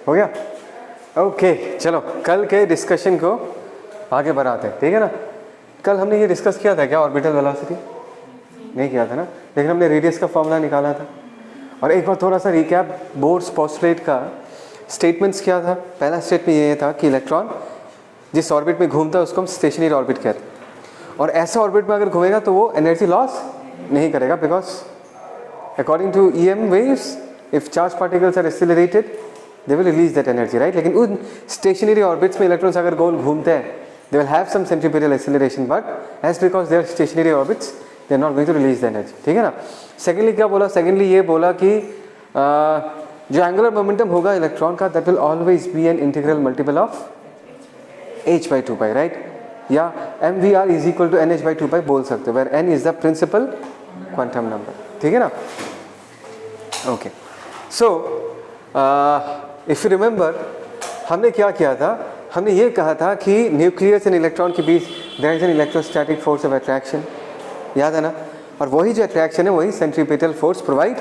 हो गया? ओके चलो कल के डिस्कशन को आगे बढ़ाते हैं, ठीक है ना। कल हमने ये डिस्कस किया था क्या ऑर्बिटल वेलोसिटी? नहीं किया था ना, लेकिन हमने रेडियस का फॉर्मूला निकाला था। और एक बार थोड़ा सा रिकैप, बोर्ड्स पोस्टुलेट का स्टेटमेंट्स क्या था। पहला स्टेटमेंट ये था कि इलेक्ट्रॉन जिस ऑर्बिट में घूमता है उसको हम स्टेशनरी ऑर्बिट कहते हैं, और ऐसे ऑर्बिट में अगर घूमेगा तो वो एनर्जी लॉस नहीं करेगा, because according to EM waves if charge particles are accelerated they will release that energy, right. लेकिन उन स्टेशनरी ऑर्बिट्स में इलेक्ट्रॉन्स अगर गोल घूमते हैं they will have some centripetal acceleration, but as because they are stationary orbits they are not going to release the energy, ठीक है ना। सेकेंडली क्या बोला? सेकेंडली ये बोला कि जो एंगुलर मोमेंटम होगा इलेक्ट्रॉन का that will always be an integral multiple of h/2π, right. या mvr is equal to nh/2π बोल सकते हो, where n is the principal quantum number, ठीक है ना। Okay so if you remember हमने क्या किया था, हमने ये कहा था कि न्यूक्लियस एंड इलेक्ट्रॉन के बीच there is an electrostatic force of attraction, याद है ना। और वही जो अट्रैक्शन है वही सेंट्रीपिटल फोर्स प्रोवाइड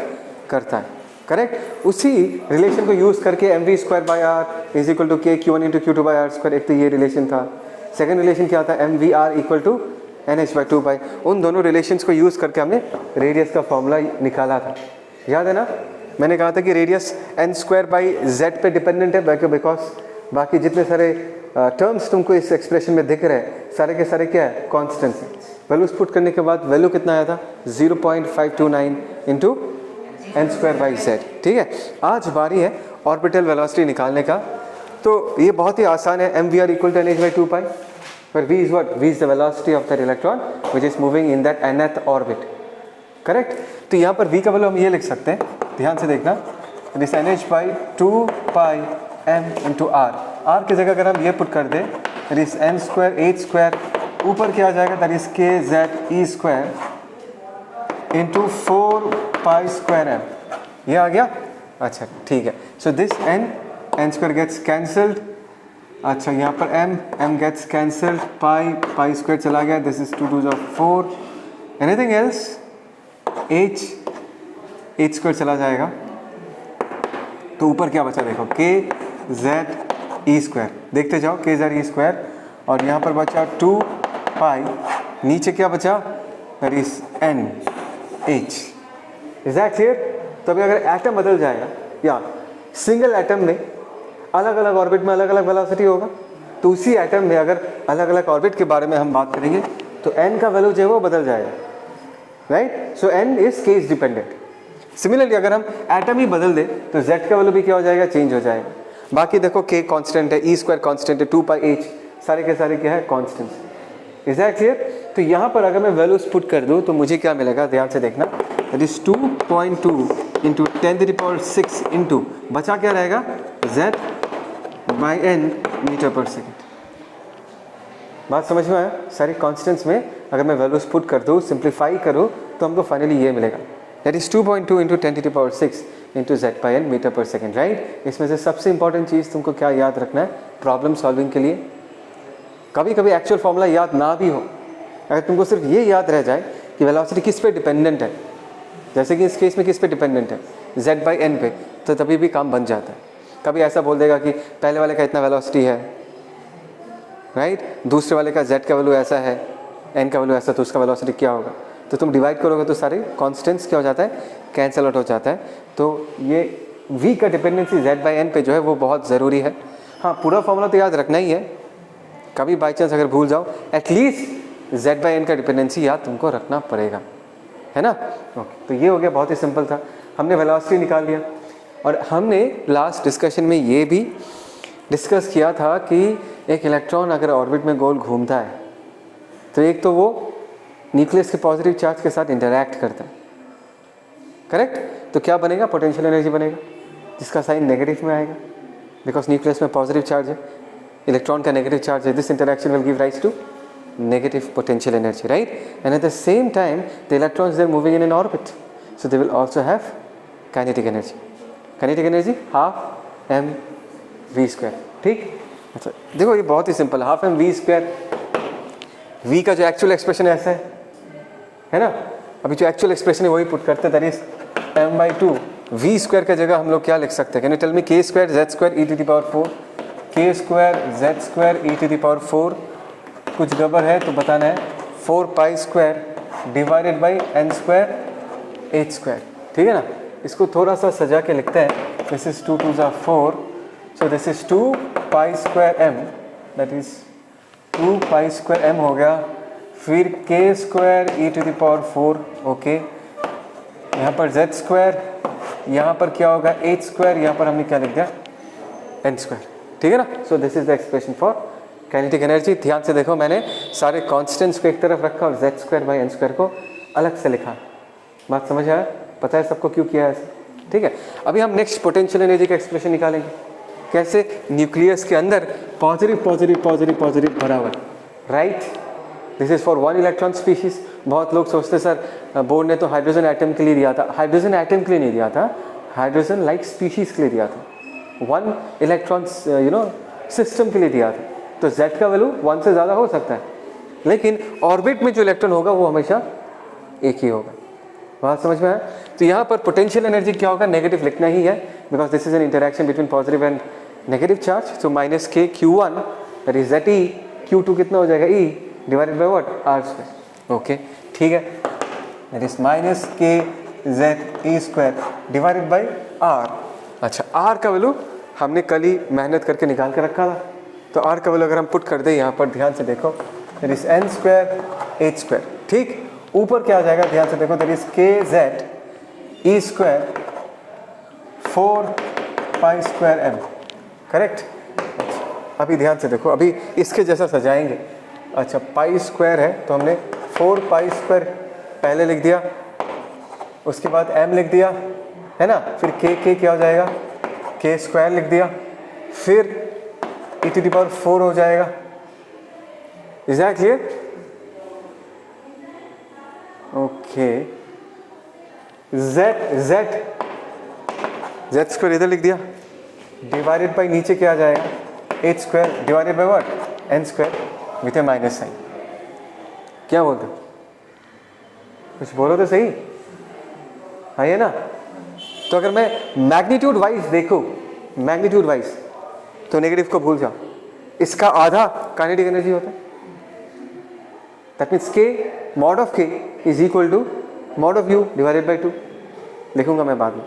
करता है, करेक्ट। उसी रिलेशन को यूज़ करके mv²/r is equal to k q1 × q2/r², एक तो ये रिलेशन था। सेकेंड रिलेशन क्या था? mvr equal to nh/2π। उन दोनों रिलेशंस को यूज़ करके हमने रेडियस का फॉर्मूला निकाला था, याद है ना। मैंने कहा था कि रेडियस n²/z पे डिपेंडेंट है, बिकॉज बाकी जितने सारे टर्म्स तुमको इस एक्सप्रेशन में दिख रहे हैं सारे के सारे क्या है? कॉन्स्टेंट्स हैं। वैल्यूज पुट करने के बाद वैल्यू कितना आया था? 0.529 × n²/z, ठीक है। आज बारी है ऑर्बिटल वेलोसिटी निकालने का। तो ये बहुत ही आसान है, mvr equal to nh/2π, where v is what? v is the velocity of that electron which is moving in that nth orbit, correct. तो यहाँ पर v का वैल्यू हम ये लिख सकते हैं, ध्यान से देखना, this nh/2π m × r। r की जगह अगर हम ये पुट कर दें दिस n² h², ऊपर क्या आ जाएगा? दैट इज kze² × 4π²m, ये आ गया। अच्छा ठीक है, so this n² gets cancelled. अच्छा यहाँ पर m गेट्स कैंसल्ड, π² चला गया, this is 2 2 = 4, anything else h² चला जाएगा। तो ऊपर क्या बचा देखो, kze², देखते जाओ kze², और यहाँ पर बचा 2π, नीचे क्या बचा? That is nh। Is that clear? तो अभी अगर एटम बदल जाएगा या सिंगल एटम में अलग अलग ऑर्बिट में अलग अलग वेलोसिटी होगा, तो उसी एटम में अगर अलग अलग ऑर्बिट के बारे में हम बात करेंगे तो n का वैल्यू जो है वो बदल जाएगा, right. So n is case dependent. Similarly अगर हम एटम ही बदल दे तो z का वैल्यू भी क्या हो जाएगा? चेंज हो जाएगा। बाकी देखो k कांस्टेंट है, e² कांस्टेंट है, 2πh सारे के सारे क्या है? कांस्टेंट्स। Is that clear? तो यहाँ पर अगर मैं वैल्यूज पुट कर दूँ तो मुझे क्या मिलेगा? ध्यान से देखना, दैट इज 2.2 × 10⁶ इंटू बचा क्या रहेगा? z/n m/s। बात समझ में आया? सारी कॉन्स्टेंट्स में अगर मैं वैल्यूज पुट कर दूँ, सिंप्लीफाई करूँ, तो हमको फाइनली ये मिलेगा, that is 2.2 × 10⁶ into z/n m/s, right. इसमें से सबसे इंपॉर्टेंट चीज़ तुमको क्या याद रखना है प्रॉब्लम सॉल्विंग के लिए? कभी कभी एक्चुअल फॉर्मूला याद ना भी हो, अगर तुमको सिर्फ ये याद रह जाए कि वेलोसिटी किस पे डिपेंडेंट है, जैसे कि इस केस में किस पे डिपेंडेंट है? z/n पे, तो तभी भी काम बन जाता है। कभी ऐसा बोल देगा कि पहले वाले का इतना वेलोसिटी है, राइट, दूसरे वाले का z का वैल्यू ऐसा है, n का वैल्यू ऐसा, तो उसका वेलोसिटी क्या होगा? तो तुम डिवाइड करोगे तो सारे कॉन्स्टेंट्स क्या हो जाता है? कैंसल आउट हो जाता है। तो ये v का डिपेंडेंसी z/n पे जो है वो बहुत ज़रूरी है। हाँ, पूरा फॉर्मूला तो याद रखना ही है, कभी बाई चांस अगर भूल जाओ एटलीस्ट z/n का डिपेंडेंसी याद तुमको रखना पड़ेगा, है ना। ओके, तो ये हो गया, बहुत ही सिंपल था। हमने वेलोसिटी निकाल लिया, और हमने लास्ट डिस्कशन में ये भी डिस्कस किया था कि एक इलेक्ट्रॉन अगर ऑर्बिट में गोल घूमता है तो एक तो वो न्यूक्लियस के पॉजिटिव चार्ज के साथ इंटरैक्ट करता है, करेक्ट। तो क्या बनेगा? पोटेंशियल एनर्जी बनेगा, जिसका साइन नेगेटिव में आएगा, बिकॉज न्यूक्लियस में पॉजिटिव चार्ज है, इलेक्ट्रॉन का नेगेटिव चार्ज है। This interaction will give rise to negative potential energy, right? And at the same time the electrons, they are moving in an orbit, so they will also have kinetic energy. Kinetic energy half mv², ठीक। अच्छा देखो, ये बहुत ही simple, half mv², v का जो actual expression ऐसा है ना। अभी जो एक्चुअल एक्सप्रेशन है वही पुट करते हैं, that is m/2 we square का जगह हम लोग क्या लिख सकते हैं? Can you tell me? K square Z square E to the power 4, K square Z square E to the power 4, कुछ गड़बड़ है तो बताना है, 4 pi square divided by N square H square, ठीक है ना? इसको थोड़ा सा सजा के लिखते हैं, this is 2 2 4, so this is 2 pi square m, that is 2 pi square m हो गया, फिर k square E to the power 4, okay, यहाँ पर जेड स्क्वायर, यहाँ पर क्या होगा एच स्क्वायर, यहाँ पर हमने क्या लिख दिया एन स्क्वायर, ठीक है ना? सो this is the expression for kinetic energy. ध्यान से देखो, मैंने सारे कॉन्स्टेंट्स को एक तरफ रखा और z square by N square को अलग से लिखा। बात समझ आया? पता है सबको क्यों किया है ऐसे? ठीक है, अभी हम नेक्स्ट पोटेंशियल एनर्जी का एक्सप्रेशन निकालेंगे। कैसे? न्यूक्लियस के अंदर पॉजिटिव पॉजिटिव पॉजिटिव पॉजिटिव भरा हुआ है, right? This is for 1 electron species. बहुत लोग सोचते सर बोर्ड ने तो हाइड्रोजन एटम के लिए दिया था। हाइड्रोजन एटम के लिए नहीं दिया था, हाइड्रोजन लाइक स्पीशीज के लिए दिया था, 1 इलेक्ट्रॉन सिस्टम के लिए दिया था। तो Z का वैल्यू 1 से ज़्यादा हो सकता है, लेकिन ऑर्बिट में जो इलेक्ट्रॉन होगा वो हमेशा एक ही होगा। बात समझ में आया? तो यहाँ पर पोटेंशियल एनर्जी क्या होगा? नेगेटिव लिखना ही है, because this is an interaction between positive and negative charge. So minus के Q1 that is ZE, Q2 कितना हो जाएगा E divided by what R square, okay, ठीक है, दैट इज माइनस के ZE square divided by R। अच्छा, R का value हमने कल ही मेहनत करके निकाल के रखा था, तो R का वैल्यू अगर हम पुट कर दें यहाँ पर, ध्यान से देखो, that is n square H square, ठीक। ऊपर क्या आ जाएगा? ध्यान से देखो, that is K Z E square 4 pi square M, correct. अभी ध्यान से देखो, अभी इसके जैसा सजाएंगे। अच्छा, पाई स्क्वायर है तो हमने 4 पाई स्क्वायर पहले लिख दिया, उसके बाद m लिख दिया, है ना? फिर के क्या हो जाएगा? के स्क्वायर लिख दिया, फिर e टू द पावर 4 हो जाएगा। Is that clear? Okay, z square इधर लिख दिया, डिवाइडेड बाई नीचे क्या आ जाएगा? H square divided by what n square with a minus sign. क्या बोलते हो? कुछ बोलो तो सही, हाँ ये ना? तो अगर मैं मैग्नीट्यूड वाइज देखूं, मैग्नीट्यूड वाइज, तो नेगेटिव को भूल जाओ, इसका आधा काइनेटिक एनर्जी होता है। That means k mod of के is equal to mod of u divided by 2। लिखूंगा मैं बाद में,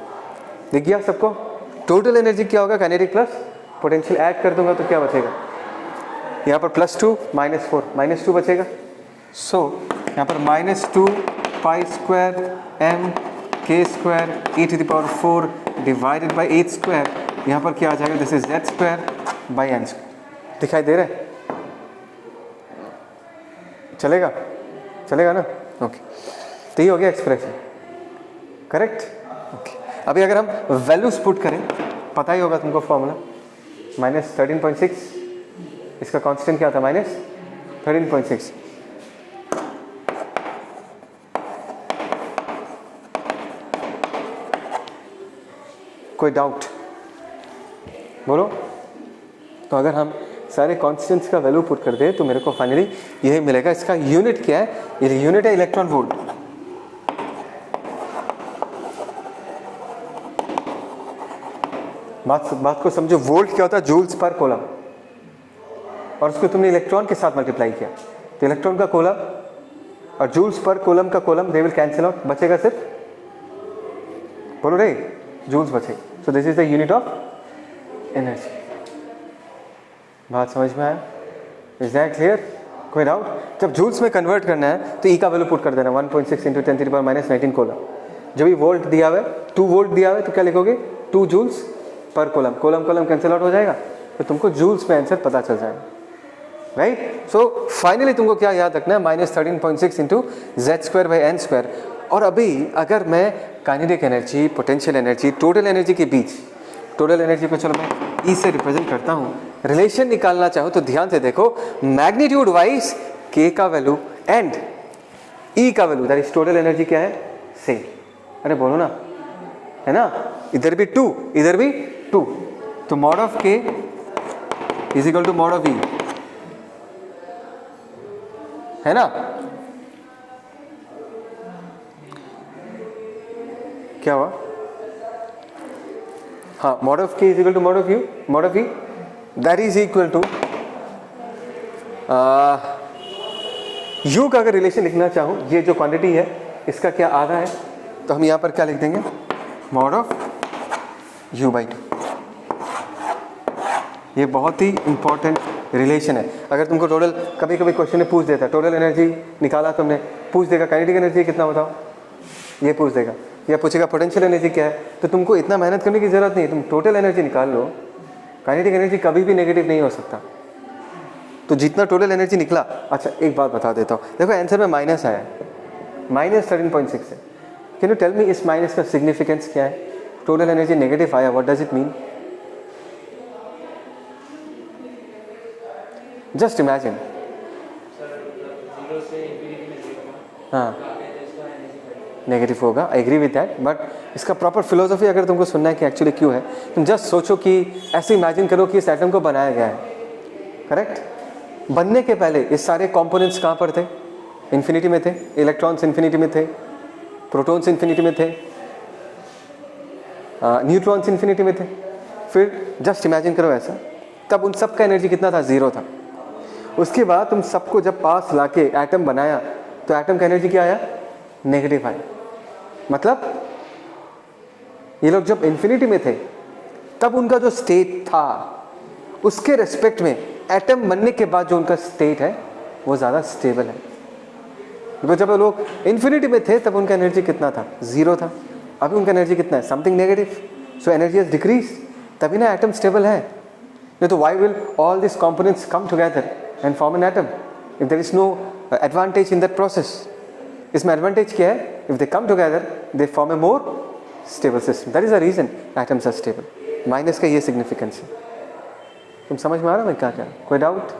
दिख गया सबको? टोटल एनर्जी क्या होगा? काइनेटिक प्लस पोटेंशियल ऐड कर दूंगा तो क्या बचेगा? यहाँ पर +2 -4 -2 बचेगा। सो यहाँ पर -2 pi square m k square E to the power 4 divided by h square, यहाँ पर क्या आ जाएगा? This is z square by N square. दिखाई दे रहा है? चलेगा? चलेगा ना? ओके, तो ये हो गया एक्सप्रेशन, करेक्ट? ओके, अभी अगर हम वैल्यूज पुट करें, पता ही होगा तुमको फॉर्मूला, -13.6, इसका कांस्टेंट क्या था? -13.6। कोई डाउट बोलो? तो अगर हम सारे कॉन्स्टेंट्स का वैल्यू पुट कर दे तो मेरे को फाइनली यही मिलेगा। इसका यूनिट क्या है? ये यूनिट है इलेक्ट्रॉन वोल्ट। बात को समझो, वोल्ट क्या होता है? जूल्स पर कूलम, और उसको तुमने इलेक्ट्रॉन के साथ मल्टीप्लाई किया, तो इलेक्ट्रॉन का कूलम और जूल्स पर कूलम का coulomb they will cancel out, बचेगा सिर्फ, बोलो रे, जूल्स बचेगा। सो this is the unit of energy. बात समझ में आया? Is that clear? कोई डाउट? जब जूल्स में कन्वर्ट करना है तो ई का वैल्यू पुट कर देना, 1.6 × 10⁻⁻19 कूलम। जब भी वोल्ट दिया हुआ है, 2 वोल्ट दिया हुआ है, तो क्या लिखोगे? 2 joules per coulomb, coulomb cancel out हो जाएगा, तो तुमको जूल्स में आंसर पता चल जाएगा, राइट? सो फाइनली तुमको क्या याद रखना है? -13.6 × z² बाई n स्क्वायर। और अभी अगर मैं kinetic energy, potential energy, total energy के बीच, टोटल एनर्जी को चलो मैं ई से रिप्रेजेंट करता हूँ, रिलेशन निकालना चाहो तो ध्यान से देखो, मैग्नीट्यूड वाइज के का वैल्यू एंड ई का value, that is total energy क्या है? सेम। अरे बोलो ना, है ना? इधर भी 2, इधर भी 2, तो मॉड ऑफ के is equal to mod of E, है ना? क्या हुआ? हाँ, mod of k is equal to mod of u, mod of e that is equal to u का अगर रिलेशन लिखना चाहूँ, ये जो क्वांटिटी है इसका क्या आधा है, तो हम यहाँ पर क्या लिख देंगे, mod of u by 2। ये बहुत ही इंपॉर्टेंट रिलेशन है। अगर तुमको टोटल कभी कभी क्वेश्चन में पूछ देता है, टोटल एनर्जी निकाला तुमने, पूछ देगा काइनेटिक एनर्जी कितना बताओ, ये पूछ देगा, या पूछेगा पोटेंशियल एनर्जी क्या है, तो तुमको इतना मेहनत करने की ज़रूरत नहीं है, तुम टोटल एनर्जी निकाल लो। काइनेटिक एनर्जी कभी भी नेगेटिव नहीं हो सकता, तो जितना टोटल एनर्जी निकला। अच्छा एक बात बता देता हूँ, देखो आंसर में माइनस आया, माइनस 13.6 है। कैन यू टेल मी इस माइनस का सिग्निफिकेंस क्या है? टोटल एनर्जी नेगेटिव आया, what does it mean? Just imagine. हाँ, नेगेटिव होगा, I agree with that, but इसका प्रॉपर फिलोसफी अगर तुमको सुनना है कि एक्चुअली क्यों है, तुम जस्ट सोचो कि ऐसे इमेजिन करो कि इस एटम को बनाया गया है, करेक्ट? बनने के पहले ये सारे कंपोनेंट्स कहाँ पर थे? इन्फिनिटी में थे, इलेक्ट्रॉन्स इन्फिनिटी में थे, प्रोटॉन्स इन्फिनिटी में थे, न्यूट्रॉन्स इन्फिनिटी में थे। फिर जस्ट इमेजिन करो ऐसा, तब उन सब का एनर्जी कितना था? ज़ीरो था। उसके बाद तुम सबको जब पास लाके एटम बनाया, तो एटम का एनर्जी क्या आया? नेगेटिव आया। मतलब ये लोग जब इन्फिनिटी में थे, तब उनका जो स्टेट था, उसके रेस्पेक्ट में एटम बनने के बाद जो उनका स्टेट है वो ज़्यादा स्टेबल है। तो जब लोग इन्फिनिटी में थे तब उनका एनर्जी कितना था? ज़ीरो था। अभी उनका एनर्जी कितना है? Something negative. So energy has decrease, तभी ना एटम स्टेबल है। नहीं तो why will all this components come together and form an atom if there is no advantage in that process? इसमें एडवांटेज क्या है? If they come together they form a more stable system, that is the reason atoms are stable. Minus का ये significance है। तुम समझ में आ रहा है मैं क्या कह रहा हूँ? कोई डाउट?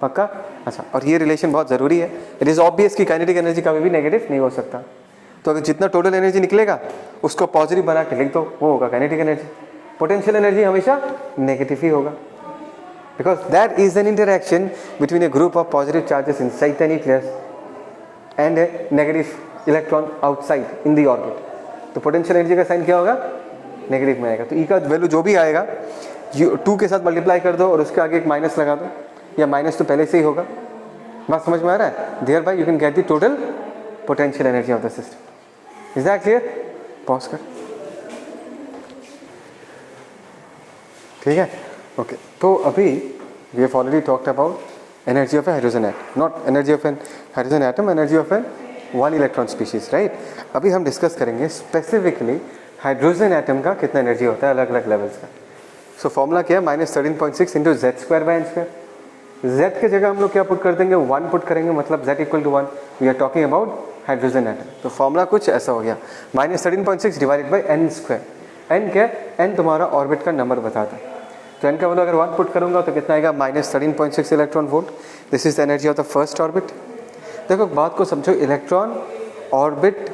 पक्का? अच्छा, और ये रिलेशन बहुत ज़रूरी है। इट इज़ ऑब्वियस कि काइनेटिक एनर्जी कभी भी नेगेटिव नहीं हो सकता। तो अगर जितना टोटल एनर्जी निकलेगा उसको पॉजिटिव बना के लिख दो, वो होगा काइनेटिक एनर्जी। पोटेंशियल एनर्जी हमेशा नेगेटिव ही होगा, because that is an interaction between A group of positive charges inside the nucleus and A negative electron outside in the orbit. तो पोटेंशियल एनर्जी का साइन क्या होगा? नेगेटिव में आएगा। तो ई का वैल्यू जो भी आएगा 2 के साथ मल्टीप्लाई कर दो और उसके आगे एक माइनस लगा दो, या माइनस तो पहले से ही होगा। बात समझ में आ रहा है? Thereby you can get the total potential energy of the system. Is that clear? Pause कर। ठीक है, ओके। तो अभी we have already talked about energy of a hydrogen atom, not energy of an hydrogen atom, energy of an one electron species, right? अभी हम discuss करेंगे specifically hydrogen atom का कितना एनर्जी होता है अलग अलग लेवल्स का। सो फॉर्मूला क्या है? -13.6 into z square by n square. Z की जगह हम लोग क्या पुट कर देंगे? 1 पुट करेंगे, मतलब z equal to 1। We are talking about hydrogen atom. तो फॉर्मूला कुछ ऐसा हो गया, -13.6 divided by N square. N क्या है? एन तुम्हारा ऑर्बिट का नंबर बताता है। तो एन का वैल्यू अगर 1 पुट करूंगा तो कितना आएगा? -13.6 electron volt. This is the energy of the first orbit. देखो बात को समझो, इलेक्ट्रॉन ऑर्बिट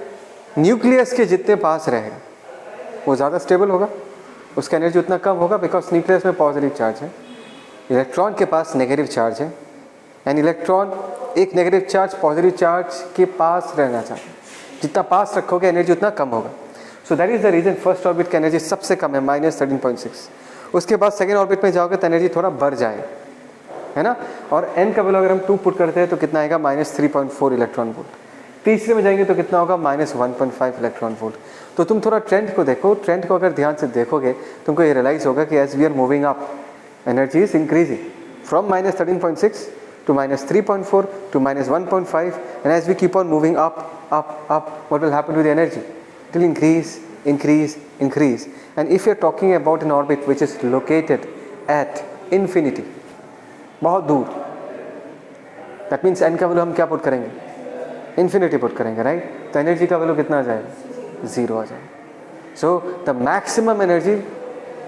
न्यूक्लियस के जितने पास रहेगा वो ज़्यादा स्टेबल होगा, उसका एनर्जी उतना कम होगा, बिकॉज न्यूक्लियस में पॉजिटिव चार्ज है, इलेक्ट्रॉन के पास नेगेटिव चार्ज है, एंड इलेक्ट्रॉन एक नेगेटिव चार्ज पॉजिटिव चार्ज के पास रहना चाहता है। जितना पास रखोगे एनर्जी उतना कम होगा। So that is the reason first orbit की एनर्जी सबसे कम है, -13.6। उसके बाद सेकेंड ऑर्बिट में जाओगे तो एनर्जी थोड़ा बढ़ जाए, है ना? और एन का वैल्यू अगर हम 2 पुट करते हैं तो कितना आएगा? -3.4 इलेक्ट्रॉन वोल्ट। तीसरे में जाएंगे तो कितना होगा? -1.5 इलेक्ट्रॉन वोल्ट। तो तुम थोड़ा ट्रेंड को देखो, ट्रेंड को अगर ध्यान से देखोगे तुमको ये रियलाइज होगा कि as we are moving up energy is increasing from -13.6 to -3.4 to -1.5, and as we keep on moving up, what will happen to the energy? It will increase. And if you are talking about an orbit which is located at infinity, बहुत दूर, that means n का value हम क्या put करेंगे? Infinity put करेंगे, right? तो energy का value कितना आ जाएगा? 0 आ जाएगा। सो द मैक्सिमम एनर्जी,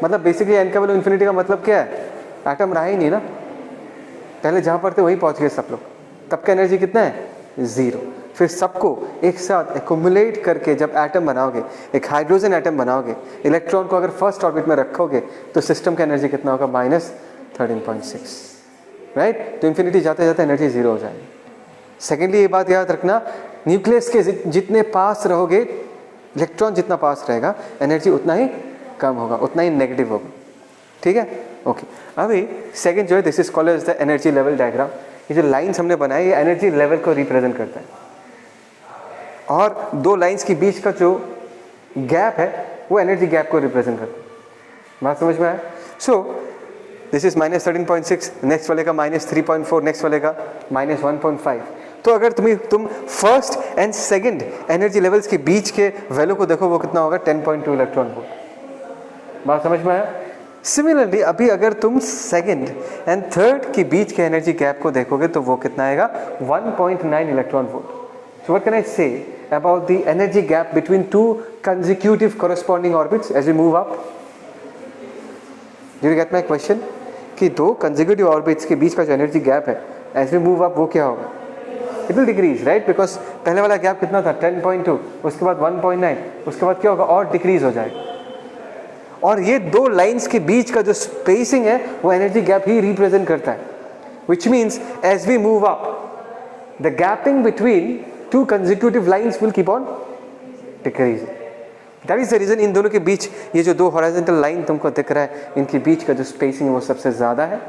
मतलब बेसिकली एन का वैल्यू इन्फिनिटी का मतलब क्या है? एटम रहा ही नहीं ना, पहले जहाँ पर थे वही पहुँच गए सब लोग, तब का एनर्जी कितना है? 0। फिर सबको एक साथ एक्युमुलेट करके जब एटम बनाओगे, एक हाइड्रोजन एटम बनाओगे, इलेक्ट्रॉन को अगर फर्स्ट ऑर्बिट में रखोगे तो सिस्टम का एनर्जी कितना होगा? -13.6, राइट? तो इन्फिनिटी जाते जाते एनर्जी 0 हो जाएगी। सेकेंडली ये बात याद रखना, न्यूक्लियस के जितने पास रहोगे, इलेक्ट्रॉन जितना पास रहेगा एनर्जी उतना ही कम होगा, उतना ही नेगेटिव होगा, ठीक है। ओके, अभी सेकंड जो है this is called as the energy level diagram. ये जो लाइंस हमने बनाई ये एनर्जी लेवल को रिप्रेजेंट करता है, और दो लाइंस के बीच का जो गैप है वो एनर्जी गैप को रिप्रेजेंट करता है। बात समझ में आया? सो दिस इज -13.6, नेक्स्ट वाले का -3.4, नेक्स्ट वाले का -1.5। तो अगर तुम first and second energy levels के बीच के वैल्यू को देखो वो कितना होगा, 10.2 इलेक्ट्रॉन वोल्ट। बात समझ में आया? सिमिलरली अभी अगर तुम सेकंड एंड थर्ड के बीच के एनर्जी गैप को देखोगे तो वो कितना आएगा, 1.9 electron volt. So what can I say about the energy gap between two consecutive corresponding orbits as we move up? Did you get my question? कि दो consecutive orbits के बीच का जो energy gap है as we move up वो क्या होगा? It will decrease, right? Because पहले वाला gap कितना था, 10.2, उसके बाद 1.9, उसके बाद क्या होगा, और decrease हो जाएगा। और ये दो लाइंस के बीच का जो spacing है वो energy gap ही represent करता है, which means as we move up, the gapping between two consecutive lines will keep on decreasing. That is the reason इन दोनों के बीच ये जो दो horizontal line तुमको दिख रहा है, इनके बीच का जो spacing है वो सबसे ज़्यादा है।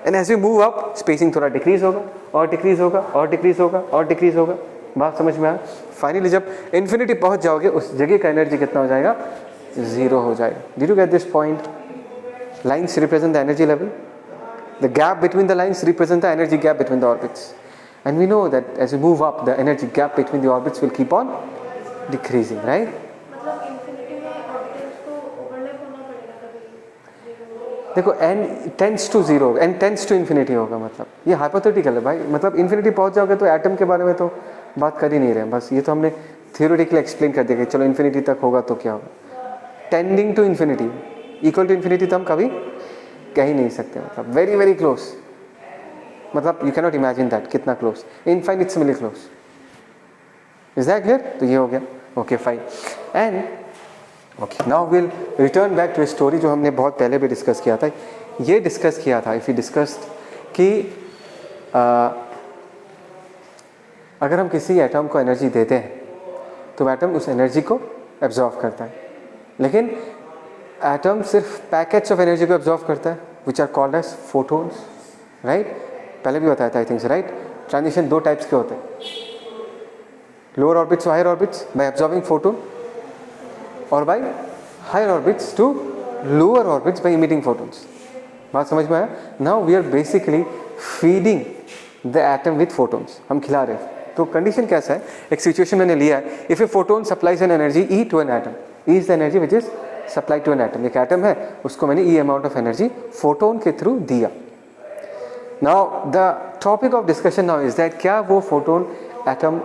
And as we move up, spacing थोड़ा decrease होगा और decrease होगा और decrease होगा और decrease होगा। बात समझ में आया? Finally जब infinity पहुंच जाओगे उस जगह का energy कितना हो जाएगा, 0 हो जाएगा। Did you get this point? Lines represent the energy level. The gap between the lines represent the energy gap between the orbits. And we know that as we move up, the energy gap between the orbits will keep on decreasing, right? मतलब infinity में orbits को overlap होना पड़ेगा तभी। देखो n tends to 0 n tends to infinity होगा, मतलब ये hypothetical है भाई, मतलब infinity पहुंच जाओगे तो एटम के बारे में तो बात कर ही नहीं रहे हैं, बस ये तो हमने theoretically explain कर दिया कि चलो infinity तक होगा तो क्या होगा। Tending to infinity, equal to infinity तो हम कभी कह ही नहीं सकते, मतलब very very close, मतलब you cannot imagine that कितना close, infinitesimally close. Is that clear? तो ये हो गया, okay fine. And okay, now we'll return back to a story जो हमने बहुत पहले भी डिस्कस किया था। ये डिस्कस किया था, if we discussed कि अगर हम किसी एटम को एनर्जी देते हैं तो एटम उस एनर्जी को एब्जॉर्व करता है, लेकिन एटम सिर्फ पैकेट्स ऑफ एनर्जी को एब्जॉर्व करता है, which are called as photons, right? पहले भी बताया था आई थिंक, राइट? ट्रांजिशन दो टाइप्स के होते हैं, lower orbits to higher orbits by absorbing photon, और by higher orbits to lower orbits by emitting photons. बात समझ में आया? Now we are basically feeding the atom with photons, हम खिला रहे हैं। तो कंडीशन कैसा है, एक सिचुएशन मैंने लिया है, if a photon supplies an energy e to an atom, e is the energy which is supply to an atom. एक एटम है, उसको मैंने e amount of energy photon के थ्रू दिया। Now the topic of discussion now is that क्या वो photon atom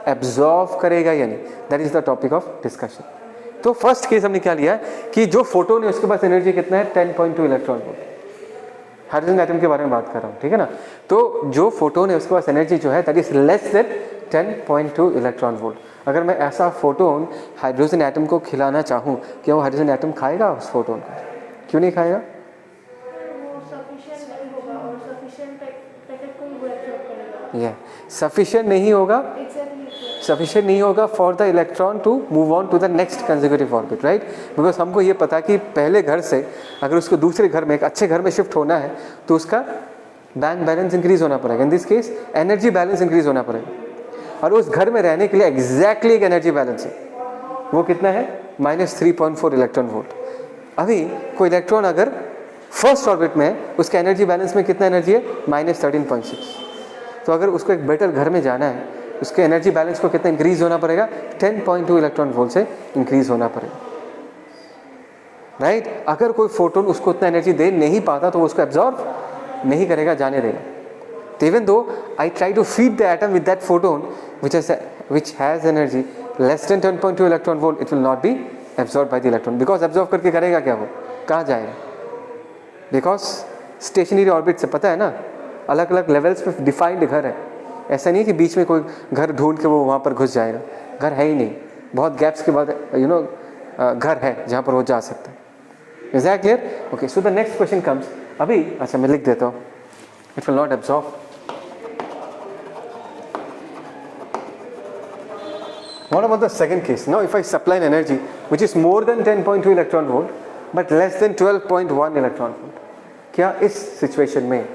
absorb करेगा या नहीं, that is the topic of discussion. तो फर्स्ट केस हमने क्या लिया है कि जो फोटोन है उसके पास एनर्जी कितना है, 10.2 इलेक्ट्रॉन वोल्ट। हाइड्रोजन एटम के बारे में बात कर रहा हूँ, ठीक है ना? तो जो फोटोन है उसके पास एनर्जी जो है that is less than 10.2 electron volt. अगर मैं ऐसा फोटोन हाइड्रोजन एटम को खिलाना चाहूँ, क्या वो हाइड्रोजन एटम खाएगा उस फोटोन को? क्यों नहीं खाएगा? सफिशिएंट नहीं होगा, सफिशिएंट नहीं होगा for the electron to move on to the next consecutive orbit, right? Because हमको ये पता कि पहले घर से अगर उसको दूसरे घर में, एक अच्छे घर में शिफ्ट होना है तो उसका बैंक बैलेंस इंक्रीज होना पड़ेगा, in this case energy balance increase होना पड़ेगा। और उस घर में रहने के लिए एग्जैक्टली एक एनर्जी बैलेंस है, वो कितना है, -3.4 इलेक्ट्रॉन वोल्ट। अभी कोई इलेक्ट्रॉन अगर फर्स्ट ऑर्बिट में है, उसका एनर्जी बैलेंस में कितना एनर्जी है, -13.6। तो अगर उसको एक बेटर घर में जाना है, उसके एनर्जी बैलेंस को कितना इंक्रीज होना पड़ेगा, 10.2 इलेक्ट्रॉन वोल्ट से इंक्रीज होना पड़ेगा, राइट? अगर कोई फोटोन उसको उतना एनर्जी दे नहीं पाता तो वो उसको एब्जॉर्ब नहीं करेगा, जाने देगा। तो even though I try to feed the atom with that photon which has energy less than 10.2 electron volt, it will not be absorbed by the electron, because absorb करके करेगा क्या, वो कहाँ जाएगा? बिकॉज स्टेशनरी ऑर्बिट से पता है ना, अलग अलग लेवल्स पे डिफाइंड घर है, ऐसा नहीं है कि बीच में कोई घर ढूंढ के वो वहाँ पर घुस जाएगा, घर है ही नहीं, बहुत गैप्स के बाद घर है जहाँ पर वो जा सकता है। Is that clear? Okay, so the next question comes, अभी अच्छा मैं लिख देता हूँ, it will not absorb. What about the second case? Now if I supply an energy which is more than 10.2 electron volt but less than 12.1 electron volt, क्या इस situation में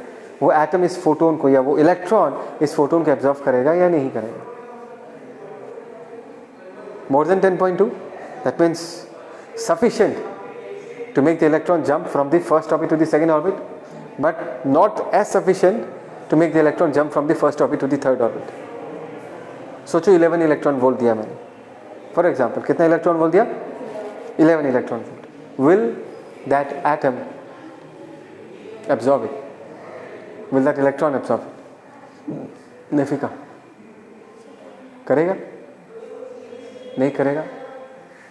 वो एटम इस फोटोन को या वो इलेक्ट्रॉन इस फोटोन को एब्जॉर्व करेगा या नहीं करेगा? More than 10.2, that means sufficient to make the electron jump from the first orbit to the second orbit, but not as sufficient to make the electron jump from the first orbit to the third orbit. सोचो 11 electron volt दिया मैंने, for example कितना electron volt दिया? 11 electron volt. Will that atom absorb it? Will that electron absorb it? नेफिका करेगा? नहीं करेगा?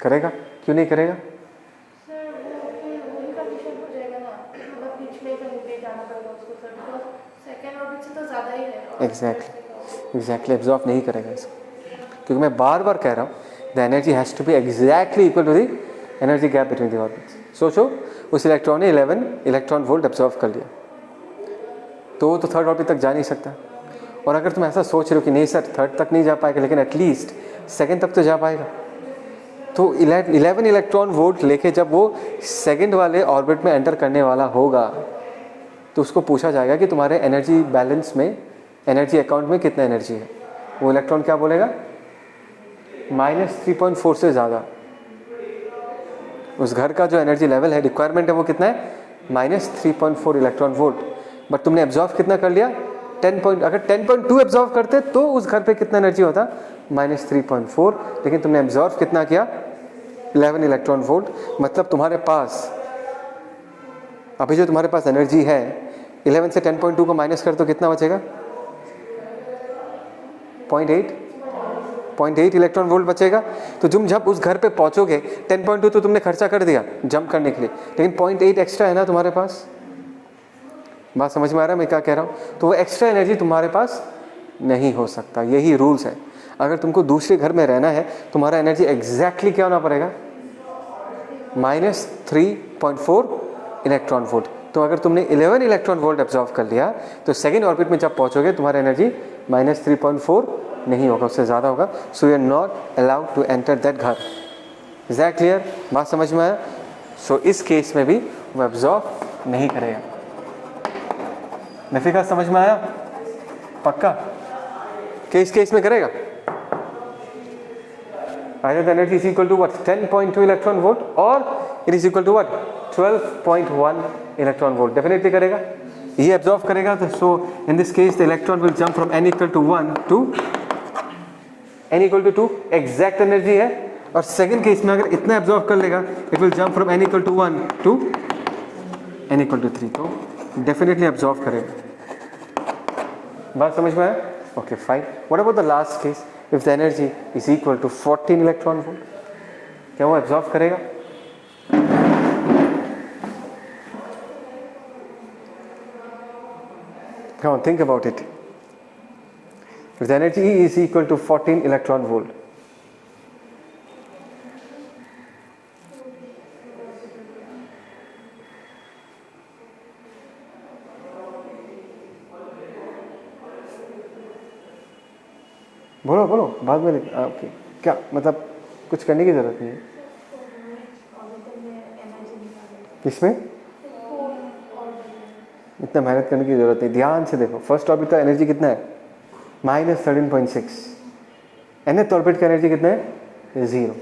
करेगा? क्यों नहीं करेगा? सर वो वही कंडीशन हो जाएगा ना, मतलब पिछले कहीं पे जाना पड़ेगा उसको सर, बिकॉज सेकेंड ऑर्बिट से तो ज़्यादा ही है. एग्जैक्टली एब्जॉर्ब नहीं करेगा इसको, क्योंकि मैं बार बार कह रहा हूँ the energy has to be exactly equal to the energy gap between the orbits. सोचो उस इलेक्ट्रॉन ने 11 इलेक्ट्रॉन वोल्ट एब्जॉर्व कर लिया, तो वो तो थर्ड ऑर्बिट तक जा नहीं सकता. और अगर तुम ऐसा सोच रहे हो कि नहीं सर थर्ड तक नहीं जा पाएगा लेकिन एटलीस्ट सेकेंड तक तो जा पाएगा, तो 11 इलेक्ट्रॉन वोल्ट लेके जब वो सेकेंड वाले ऑर्बिट में एंटर करने वाला होगा तो उसको पूछा जाएगा कि तुम्हारे एनर्जी बैलेंस में, एनर्जी अकाउंट में कितना एनर्जी है. वो इलेक्ट्रॉन क्या बोलेगा? -3.4 से ज़्यादा. उस घर का जो एनर्जी लेवल है, रिक्वायरमेंट है, वो कितना है? -3.4 इलेक्ट्रॉन वोल्ट. बट तुमने एब्जॉर्व कितना कर लिया? 10 अगर 10.2 एब्जॉर्व करते तो उस घर पे कितना एनर्जी होता? -3.4. लेकिन तुमने एब्जॉर्व कितना किया? 11 इलेक्ट्रॉन वोल्ट. मतलब तुम्हारे पास अभी जो तुम्हारे पास एनर्जी है 11 से 10.2 को माइनस कर तो कितना बचेगा? 0.8 इलेक्ट्रॉन वोल्ट बचेगा. तो तुम जब उस घर पे पहुंचोगे 10.2 तो तुमने खर्चा कर दिया जंप करने के लिए, लेकिन 0.8 एक्स्ट्रा है ना तुम्हारे पास. बात समझ में आ रहा है मैं क्या कह रहा हूँ? तो वो एक्स्ट्रा एनर्जी तुम्हारे पास नहीं हो सकता. यही रूल्स है. अगर तुमको दूसरे घर में रहना है तुम्हारा एनर्जी एग्जैक्टली क्या होना पड़ेगा? -3.4 इलेक्ट्रॉन वोल्ट. तो अगर तुमने 11 इलेक्ट्रॉन वोल्ट एब्जॉर्व कर लिया तो सेकेंड ऑर्बिट में जब पहुंचोगे तुम्हारा एनर्जी -3.4 नहीं होगा, उससे ज़्यादा होगा. So you are not allowed to enter that घर. Is that clear? बात समझ में आया? सो इस केस में भी वो एब्जॉर्व नहीं करेगा. नफिका समझ में आया? पक्का? किस केस में करेगा? Either the energy is equal to what? 10.2 electron volt or it is equal to what? 12.1 electron volt. Definitely करेगा. ये absorb करेगा तो so in this case the electron will jump from n equal to 1 to n equal to 2. Exact energy है. और second case में अगर इतना absorb कर लेगा it will jump from n equal to 1 to n equal to 3. तो definitely absorb करेगा. बात समझ में आया? Okay, fine. What about the last case? If the energy is equal to 14 electron volt, क्या वो absorb करेगा? Come on, think about it. If the energy is equal to 14 electron volt, बोलो बोलो बाद में. ओके, क्या मतलब कुछ करने की ज़रूरत नहीं है इसमें, इतना मेहनत करने की ज़रूरत नहीं. ध्यान से देखो, फर्स्ट ऑर्बिट का एनर्जी कितना है? -13.6. nth ऑर्बिट का एनर्जी कितना है? 0.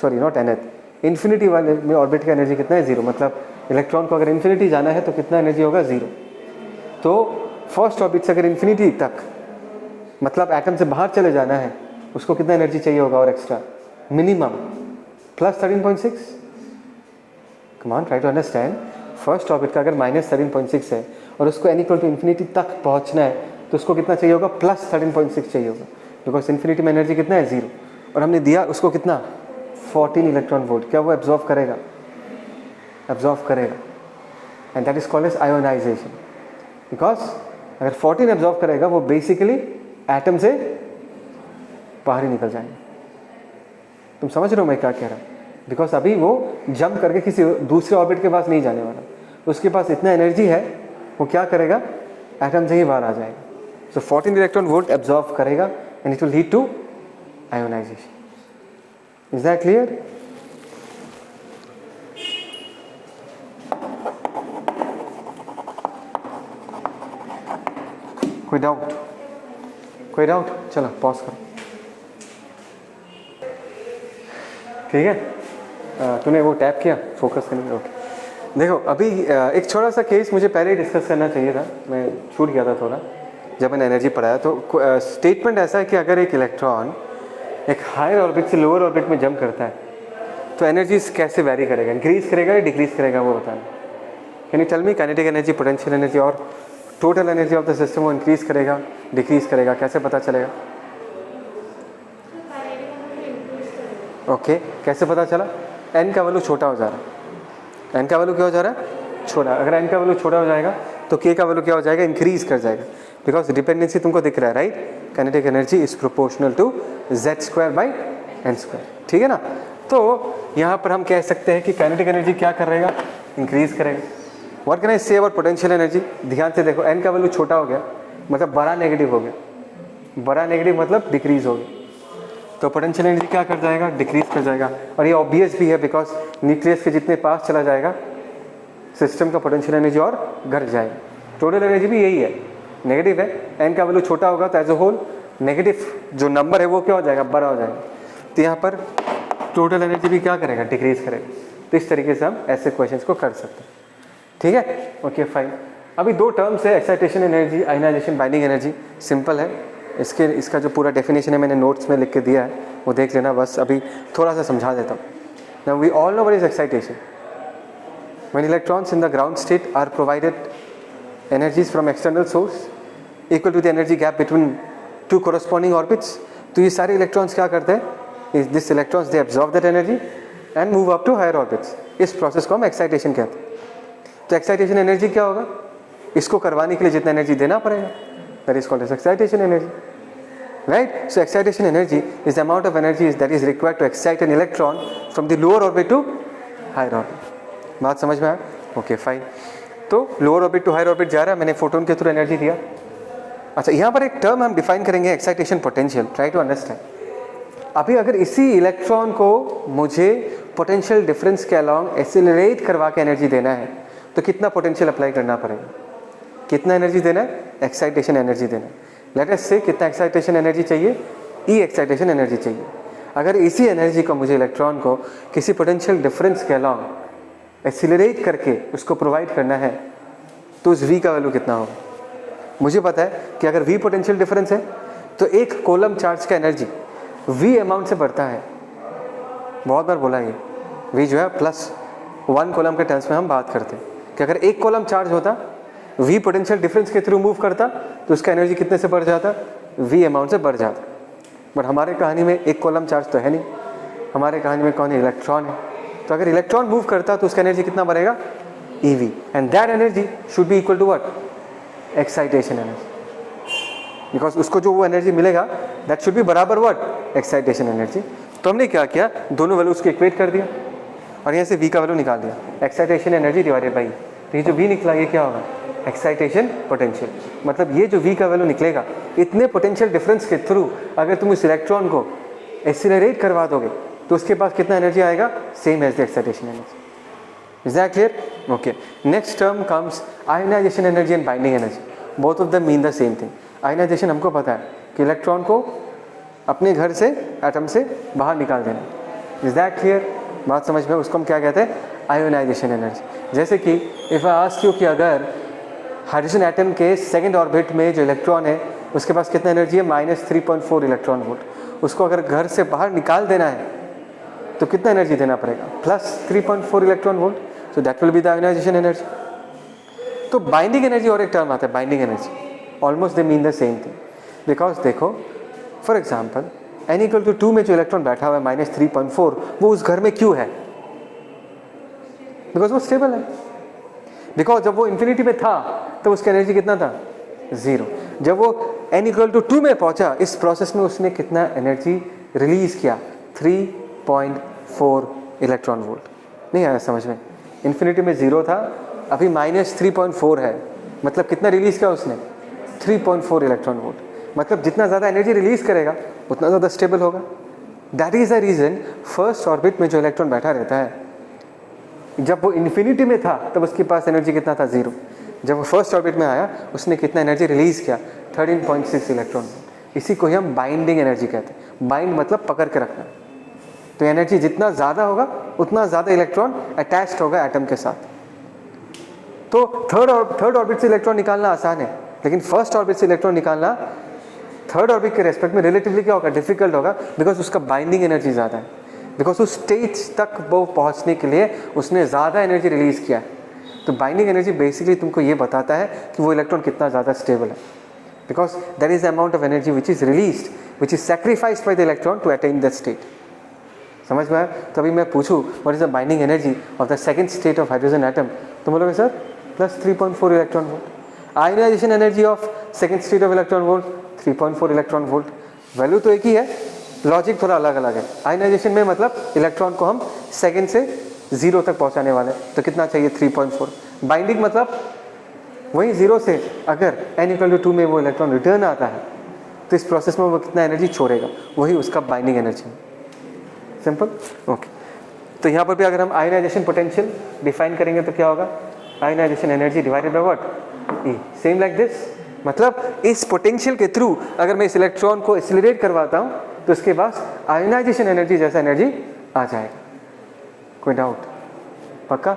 सॉरी, नॉट nth, इन्फिनिटी वाले में ऑर्बिट का एनर्जी कितना है? 0. मतलब इलेक्ट्रॉन को अगर इन्फिनिटी जाना है तो कितना एनर्जी होगा? 0. तो फर्स्ट ऑर्बिट से अगर इन्फिनिटी तक मतलब एटम से बाहर चले जाना है उसको कितना एनर्जी चाहिए होगा और extra? Minimum +13.6. Come on, try to understand. First orbit का अगर -13.6 है और उसको n इक्वल टू इन्फिनिटी तक पहुंचना है तो उसको कितना चाहिए होगा? +13.6 चाहिए होगा, बिकॉज इन्फिनिटी में एनर्जी कितना है? 0. और हमने दिया उसको कितना? 14 इलेक्ट्रॉन वोल्ट. क्या वो एब्जॉर्व करेगा? एब्जॉर्व करेगा. And that is called as ionisation. Because अगर 14 एब्जॉर्व करेगा वो बेसिकली एटम से बाहर ही निकल जाएंगे. तुम समझ रहे हो मैं क्या कह रहा हूँ? बिकॉज अभी वो जंप करके किसी दूसरे ऑर्बिट के पास नहीं जाने वाला, उसके पास इतना एनर्जी है, वो क्या करेगा? एटम से ही बाहर आ जाएगा. सो 14 इलेक्ट्रॉन वोल्ट एब्जॉर्व करेगा and it will lead to ionisation. Is that clear? कोई डाउट? कोई डाउट? चलो पॉज करो। ठीक है, तूने वो टैप किया फोकस करने में? ओके। देखो अभी एक छोटा सा केस मुझे पहले ही डिस्कस करना चाहिए था, मैं छूट गया था थोड़ा जब मैंने एनर्जी पढ़ाया। तो स्टेटमेंट ऐसा है कि अगर एक इलेक्ट्रॉन एक हायर ऑर्बिट से लोअर ऑर्बिट में जंप करता है तो एनर्जी कैसे वैरी करेगा, इंक्रीज करेगा या डिक्रीज करेगा, वो बताना। Can you tell me? Kinetic energy, potential energy और total energy of the system वो इंक्रीज करेगा, डिक्रीज करेगा, कैसे पता चलेगा? ओके, कैसे पता चला? एन का वैल्यू छोटा हो जा रहा है। एन का वैल्यू क्या हो जा रहा है? छोटा। अगर एन का वैल्यू छोटा हो जाएगा तो के का वैल्यू क्या हो जाएगा? इंक्रीज कर जाएगा, बिकॉज डिपेंडेंसी तुमको दिख रहा है, right? Kinetic energy is proportional to z² by n²। ठीक है ना? तो यहाँ पर हम कह सकते हैं कि काइनेटिक एनर्जी क्या करेगा? इंक्रीज करेगा। What can I say about potential energy? ध्यान से देखो, एन का वैल्यू छोटा हो गया मतलब बड़ा नेगेटिव हो गया, बड़ा नेगेटिव मतलब डिक्रीज हो गया, तो पोटेंशियल एनर्जी क्या कर जाएगा? डिक्रीज कर जाएगा। और ये ऑब्वियस भी है, बिकॉज न्यूक्लियस के जितने पास चला जाएगा सिस्टम का पोटेंशियल एनर्जी और घट जाएगा। टोटल एनर्जी भी यही है, नेगेटिव है। एन का वैल्यू छोटा होगा तो एज अ होल नेगेटिव जो नंबर है वो क्या हो जाएगा? बड़ा हो जाएगा। तो यहाँ पर टोटल एनर्जी भी क्या करेगा? डिक्रीज करेगा। तो इस तरीके से हम ऐसे क्वेश्चंस को कर सकते हैं। ठीक है, ओके फाइन। अभी दो टर्म्स है, excitation energy, ionisation, binding energy. Simple है, इसका जो पूरा डेफिनेशन है मैंने नोट्स में लिख के दिया है, वो देख लेना। बस अभी थोड़ा सा समझा देता हूँ। Now we all know what is excitation. When electrons in the ground state are provided energies from external source equal to the energy gap between two corresponding orbits, तो ये सारे इलेक्ट्रॉन्स क्या करते हैं? This electrons they absorb that energy and move up to higher orbits. इस process को हम excitation कहते हैं। तो एक्साइटेशन एनर्जी क्या होगा? इसको करवाने के लिए जितना एनर्जी देना पड़ेगा, that is called as excitation energy, right? So excitation energy is the amount of energy that is required to excite an electron from the lower orbit to higher orbit. बात समझ में आया? Okay fine. तो lower orbit to higher orbit जा रहा है, मैंने photon के थ्रू एनर्जी दिया। अच्छा, यहाँ पर एक टर्म हम डिफाइन करेंगे, excitation potential. Try to understand. अभी अगर इसी इलेक्ट्रॉन को मुझे पोटेंशियल डिफरेंस के अलॉन्ग एक्सेलरेट करवा के एनर्जी देना है तो कितना पोटेंशियल अप्लाई करना पड़ेगा? कितना एनर्जी देना है? एक्साइटेशन एनर्जी देना है। लेट अस से कितना एक्साइटेशन एनर्जी चाहिए? ई एक्साइटेशन एनर्जी चाहिए। अगर इसी एनर्जी को मुझे इलेक्ट्रॉन को किसी पोटेंशियल डिफरेंस के अलॉन्ग एक्सीलरेट करके उसको प्रोवाइड करना है तो उस v का वैल्यू कितना होगा? मुझे पता है कि अगर v पोटेंशियल डिफरेंस है तो एक कोलम चार्ज का एनर्जी v अमाउंट से बढ़ता है। बहुत बार बोला ये, v जो है +1 कोलम के टर्म्स में हम बात करते हैं कि अगर एक कोलम चार्ज होता, v पोटेंशियल डिफरेंस के थ्रू मूव करता तो उसका एनर्जी कितने से बढ़ जाता? v अमाउंट से बढ़ जाता। बट हमारे कहानी में एक कोलम चार्ज तो है नहीं, हमारे कहानी में कौन है? इलेक्ट्रॉन है। तो अगर इलेक्ट्रॉन मूव करता तो उसका एनर्जी कितना बढ़ेगा? EV, and that energy should be equal to what? Excitation energy, because उसको जो वो एनर्जी मिलेगा दैट शुड बी बराबर व्हाट? Excitation energy. तो हमने क्या किया? दोनों वैल्यूज को इक्वेट कर दिया और यहाँ से v का वैल्यू निकाल दिया, एक्साइटेशन एनर्जी डिवाइडेड बाई। तो ये जो v निकला ये क्या होगा? Excitation potential. मतलब ये जो v का वैल्यू निकलेगा, इतने पोटेंशियल डिफरेंस के थ्रू अगर तुम इस इलेक्ट्रॉन को एक्सीलरेट करवा दोगे तो उसके पास कितना एनर्जी आएगा? Same as the excitation energy. Is that clear? Okay, next term comes ionisation energy and binding energy. Both of them mean the same thing. Ionisation हमको पता है कि इलेक्ट्रॉन को अपने घर से, एटम से बाहर निकाल देना। Is that clear? बात समझ में? उसको हम क्या कहते हैं? Ionisation energy. जैसे कि इफ़ आई आस्क यू कि अगर हाइड्रोजन एटम के सेकेंड ऑर्बिट में जो इलेक्ट्रॉन है उसके पास कितना एनर्जी है? -3.4 इलेक्ट्रॉन वोल्ट। उसको अगर घर से बाहर निकाल देना है तो कितना एनर्जी देना पड़ेगा? +3.4 electron volt. So that will be the ionisation energy. तो बाइंडिंग एनर्जी और एक टर्म आता है binding energy, almost they mean the same thing. Because देखो फॉर एग्जाम्पल n=2 में जो इलेक्ट्रॉन बैठा हुआ है -3.4, वो उस घर में क्यों है? बिकॉज वो स्टेबल है। बिकॉज जब वो इन्फिनिटी में था तो उसका एनर्जी कितना था? 0। जब वो n=2 में पहुंचा, इस प्रोसेस में उसने कितना एनर्जी रिलीज किया? 3.4 इलेक्ट्रॉन वोल्ट। नहीं आया समझ में? इन्फिनिटी में 0 था, अभी -3.4 है, मतलब कितना रिलीज किया उसने? 3.4 इलेक्ट्रॉन वोल्ट। मतलब जितना ज़्यादा एनर्जी रिलीज करेगा उतना ज़्यादा स्टेबल होगा। That is the reason first orbit में जो इलेक्ट्रॉन बैठा रहता है, जब वो इन्फिनिटी में था तब उसके पास एनर्जी कितना था? 0। जब वो फर्स्ट ऑर्बिट में आया उसने कितना एनर्जी रिलीज़ किया, 13.6 इलेक्ट्रॉन वोल्ट। इसी को ही हम बाइंडिंग एनर्जी कहते हैं। बाइंड मतलब पकड़ के रखना। तो एनर्जी जितना ज़्यादा होगा उतना ज़्यादा इलेक्ट्रॉन अटैच्ड होगा एटम के साथ। तो थर्ड ऑर्बिट से इलेक्ट्रॉन निकालना आसान है, लेकिन फर्स्ट ऑर्बिट से इलेक्ट्रॉन निकालना थर्ड ऑर्बिट के रेस्पेक्ट में रिलेटिवली क्या होगा, डिफिकल्ट होगा, बिकॉज उसका बाइंडिंग एनर्जी ज़्यादा है। बिकॉज उस स्टेज तक वो पहुंचने के लिए उसने ज़्यादा एनर्जी रिलीज़ किया है। तो बाइंडिंग एनर्जी बेसिकली तुमको ये बताता है कि वो इलेक्ट्रॉन कितना ज़्यादा स्टेबल है, because that is the amount of energy which is released, which is sacrificed by the electron to attain that state. समझ में आया? तो अभी मैं पूछूँ what is the binding energy of the second state of hydrogen atom, तो बोलोगे sir plus 3.4 electron volt. Ionisation energy of second state of electron volt 3.4 electron volt. Value तो एक ही है, लॉजिक थोड़ा अलग अलग है। आयनाइजेशन में मतलब इलेक्ट्रॉन को हम सेकंड से 0 तक पहुंचाने वाले, तो कितना चाहिए 3.4। बाइंडिंग मतलब वही 0 से अगर n=2 में वो इलेक्ट्रॉन रिटर्न आता है तो इस प्रोसेस में वो कितना एनर्जी छोड़ेगा, वही उसका बाइंडिंग एनर्जी है। Simple, okay. तो यहाँ पर भी अगर हम आयनाइजेशन पोटेंशियल डिफाइन करेंगे तो क्या होगा, ionisation energy divided by what, e. Same like this, मतलब इस पोटेंशियल के थ्रू अगर मैं इस इलेक्ट्रॉन को एक्सीलरेट करवाता हूँ तो उसके पास आयनाइजेशन एनर्जी जैसा एनर्जी आ जाएगा। कोई डाउट? पक्का?